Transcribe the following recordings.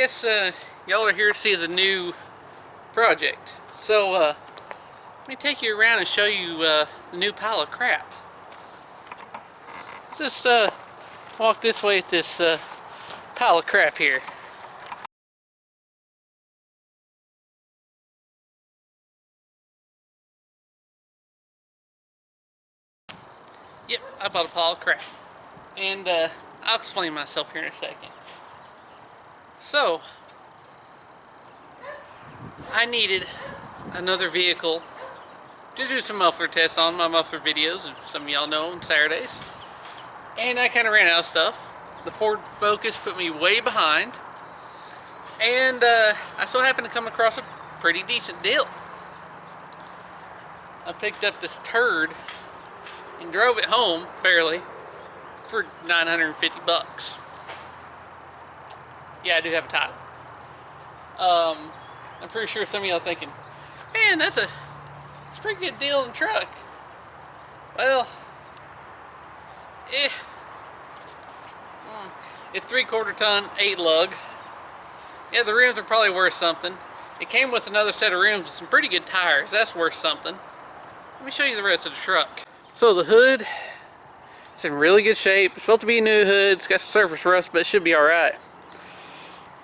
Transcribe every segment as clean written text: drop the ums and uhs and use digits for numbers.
guess y'all are here to see the new project. So let me take you around and show you the new pile of crap. Let's just walk this way at this pile of crap here. Yep, I bought a pile of crap. And I'll explain myself here in a second. So, I needed another vehicle to do some muffler tests on my muffler videos, as some of y'all know, on Saturdays. And I kind of ran out of stuff. The Ford Focus put me way behind. And I so happened to come across a pretty decent deal. I picked up this turd and drove it home, barely, for 950 bucks. Yeah, I do have a title. I'm pretty sure some of y'all thinking, man, that's a pretty good deal in the truck. Well, it's 3/4 ton, 8 lug. Yeah, the rims are probably worth something. It came with another set of rims with some pretty good tires. That's worth something. Let me show you the rest of the truck. So the hood, it's in really good shape. It's supposed to be a new hood. It's got some surface rust, but it should be alright.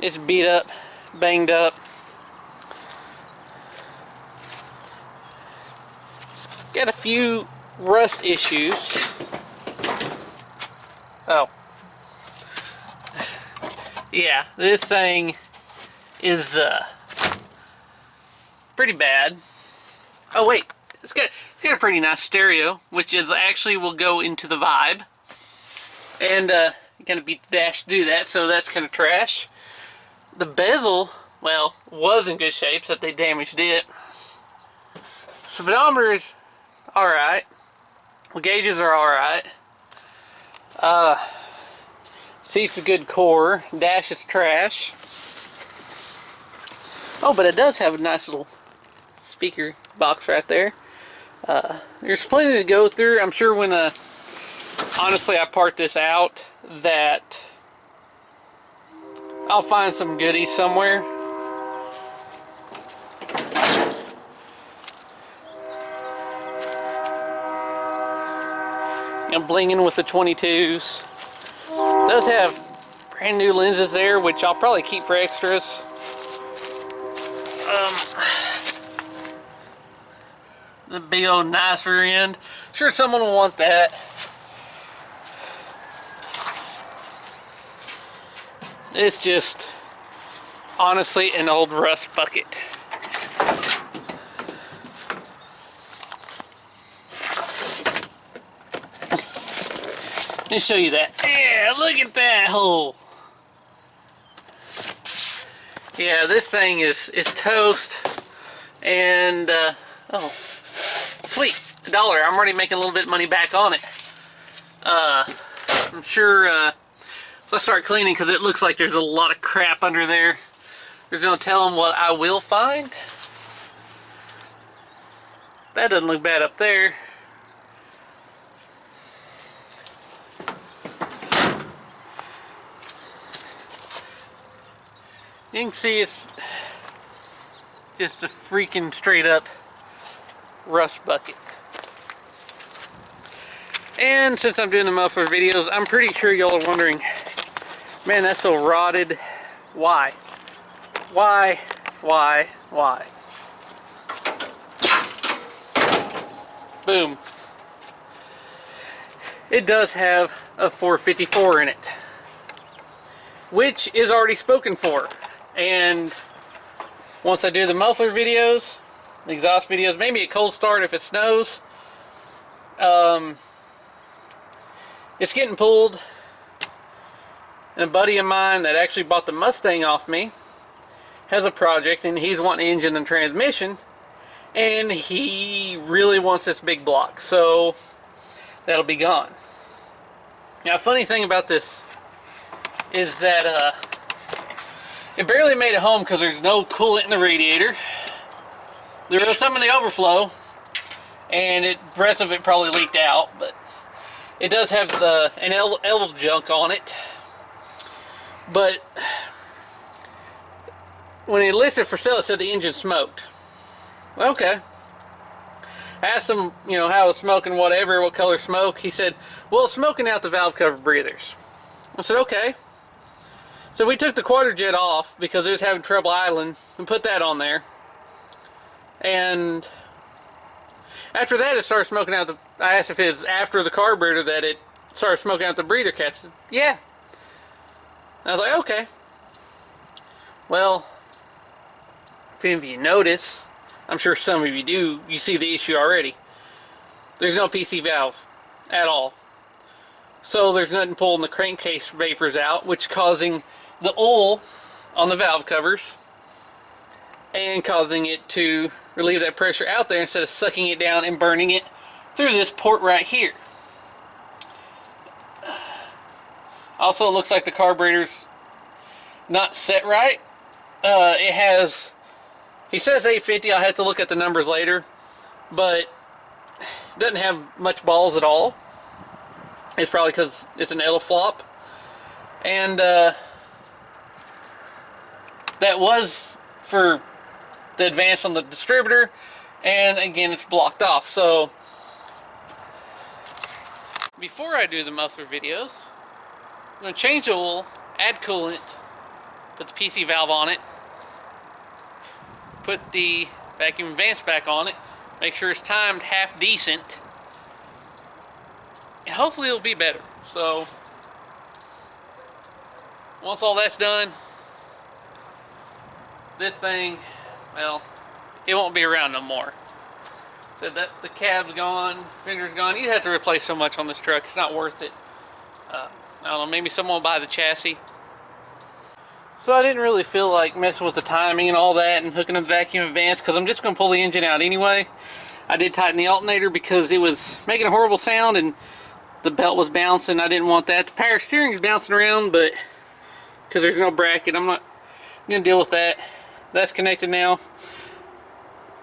It's beat up, banged up. It's got a few rust issues. Oh. Yeah, this thing is pretty bad. Oh wait, it's got a pretty nice stereo, which is actually will go into the Vibe. And you kind of beat the dash to do that, so that's kind of trash. The bezel, well, was in good shape, so they damaged it. Speedometer is alright. The gauges are alright. Seat's a good core. Dash is trash. Oh, but it does have a nice little speaker box right there. There's plenty to go through. I'm sure when honestly I part this out that I'll find some goodies somewhere. I'm blinging with the 22s. It does have brand new lenses there, which I'll probably keep for extras. The big old nice rear end. Sure, someone will want that. It's just honestly an old rust bucket. Let me show you that. Yeah, look at that hole. Yeah, this thing is toast. And oh, sweet, $1. I'm already making a little bit of money back on it. I'm sure so I start cleaning because it looks like there's a lot of crap under there. There's no telling what I will find. That doesn't look bad up there. You can see it's just a freaking straight up rust bucket. And since I'm doing the muffler videos, I'm pretty sure y'all are wondering, man, that's so rotted. Why? Why? Why? Why? Boom. It does have a 454 in it, which is already spoken for. And once I do the muffler videos, the exhaust videos, maybe a cold start if it snows, it's getting pulled. And a buddy of mine that actually bought the Mustang off me has a project, and he's wanting engine and transmission, and he really wants this big block, so that'll be gone. Now, funny thing about this is that it barely made it home because there's no coolant in the radiator. There was some in the overflow, and the rest of it probably leaked out, but it does have an L junk on it. But when it listed for sale, it said the engine smoked. Well, okay. I asked him, you know, how it was smoking, whatever, what color smoke. He said, well, it's smoking out the valve cover breathers. I said, okay. So we took the quarter jet off because it was having trouble idling and put that on there. And after that, it started smoking out the... I asked if it was after the carburetor that it started smoking out the breather caps. Yeah. I was like, okay. Well, if any of you notice, I'm sure some of you do, you see the issue already. There's no PC valve at all. So there's nothing pulling the crankcase vapors out, which is causing the oil on the valve covers and causing it to relieve that pressure out there instead of sucking it down and burning it through this port right here. Also, it looks like the carburetor's not set right. It has, he says 850, I'll have to look at the numbers later, but it doesn't have much balls at all. It's probably because it's an idle flop. And that was for the advance on the distributor, and again it's blocked off. So before I do the muffler videos, I'm going to change the oil, add coolant, put the PC valve on it, put the vacuum advance back on it, make sure it's timed half decent, and hopefully it'll be better. So once all that's done, this thing, well, it won't be around no more. So that the cab's gone, fender's gone. You have to replace so much on this truck, it's not worth it. I don't know, maybe someone will buy the chassis. So I didn't really feel like messing with the timing and all that and hooking up vacuum advance, because I'm just going to pull the engine out anyway. I did tighten the alternator because it was making a horrible sound and the belt was bouncing. I didn't want that. The power steering is bouncing around, but because there's no bracket, I'm not going to deal with that. That's connected now.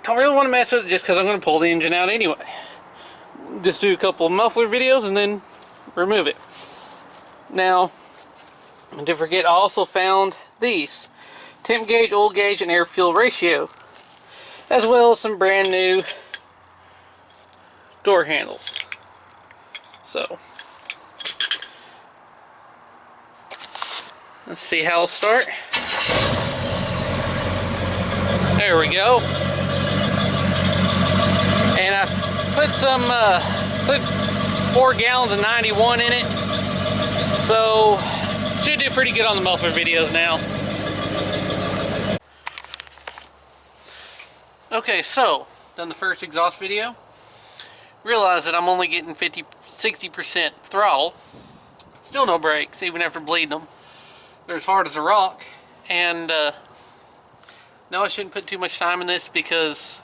Don't really want to mess with it just because I'm going to pull the engine out anyway. Just do a couple of muffler videos and then remove it. Now, don't forget, I also found these temp gauge, oil gauge, and air fuel ratio, as well as some brand new door handles. So let's see how it'll start. There we go. And I put some put 4 gallons of 91 in it, so should do pretty good on the muffler videos now. Okay, so done the first exhaust video. Realize that I'm only getting 60% throttle. Still no brakes, even after bleeding them. They're as hard as a rock. And no, I shouldn't put too much time in this because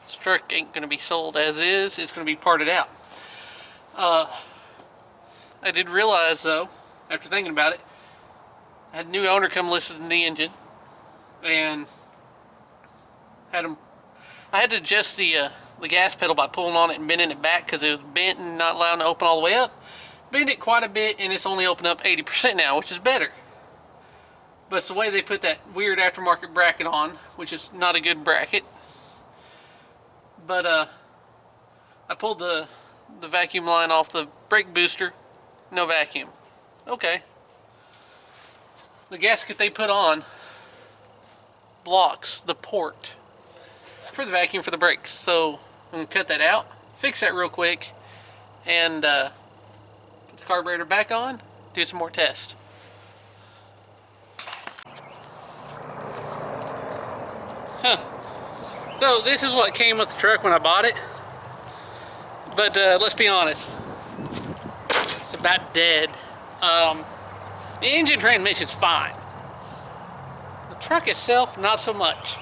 this truck ain't going to be sold as is. It's going to be parted out. I did realize, though, after thinking about it, I had a new owner come listen to the engine, and I had to adjust the gas pedal by pulling on it and bending it back because it was bent and not allowed to open all the way up. Bend it quite a bit, and it's only opened up 80% now, which is better. But it's the way they put that weird aftermarket bracket on, which is not a good bracket. But I pulled the vacuum line off the brake booster. No vacuum. Okay. The gasket they put on blocks the port for the vacuum for the brakes. So I'm going to cut that out, fix that real quick, and put the carburetor back on, do some more tests. So this is what came with the truck when I bought it. But let's be honest, it's about dead. The engine transmission's fine. The truck itself, not so much.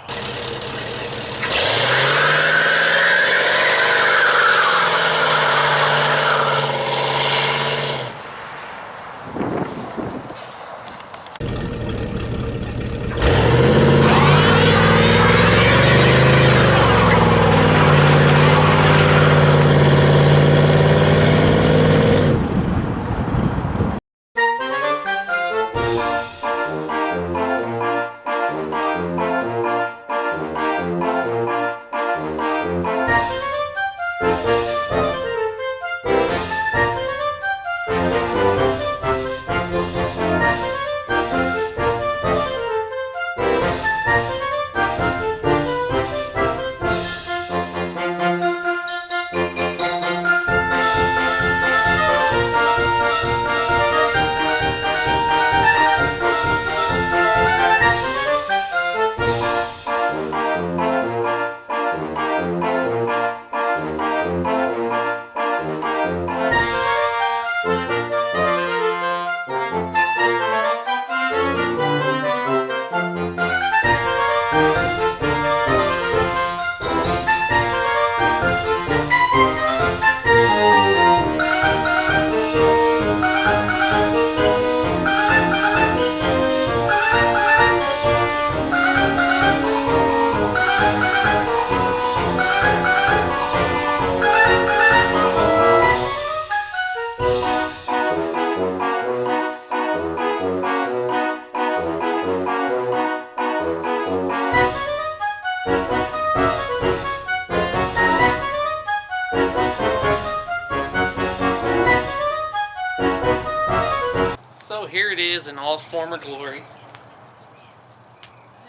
is in all its former glory.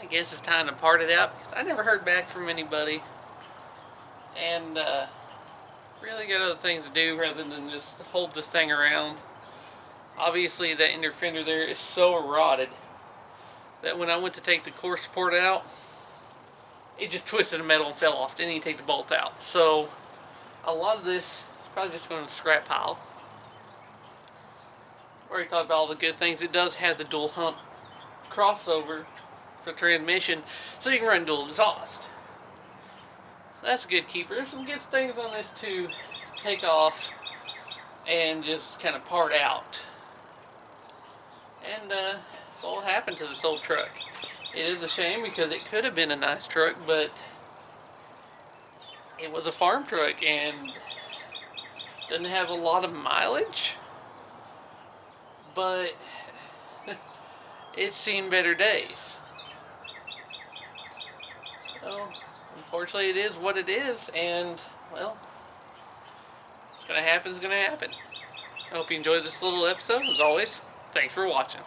I guess it's time to part it out because I never heard back from anybody. And really got other things to do rather than just hold this thing around. Obviously that inner fender there is so rotted that when I went to take the core support out, it just twisted the metal and fell off. Didn't even take the bolt out. So a lot of this is probably just going to the scrap pile. Already talked about all the good things. It does have the dual hump crossover for transmission, so you can run dual exhaust. So that's a good keeper. There's some good things on this to take off and just kind of part out. And that's all happened to this old truck. It is a shame because it could have been a nice truck, but it was a farm truck and doesn't have a lot of mileage, but it's seen better days. So unfortunately it is what it is, and well, what's going to happen is going to happen. I hope you enjoyed this little episode. As always, thanks for watching.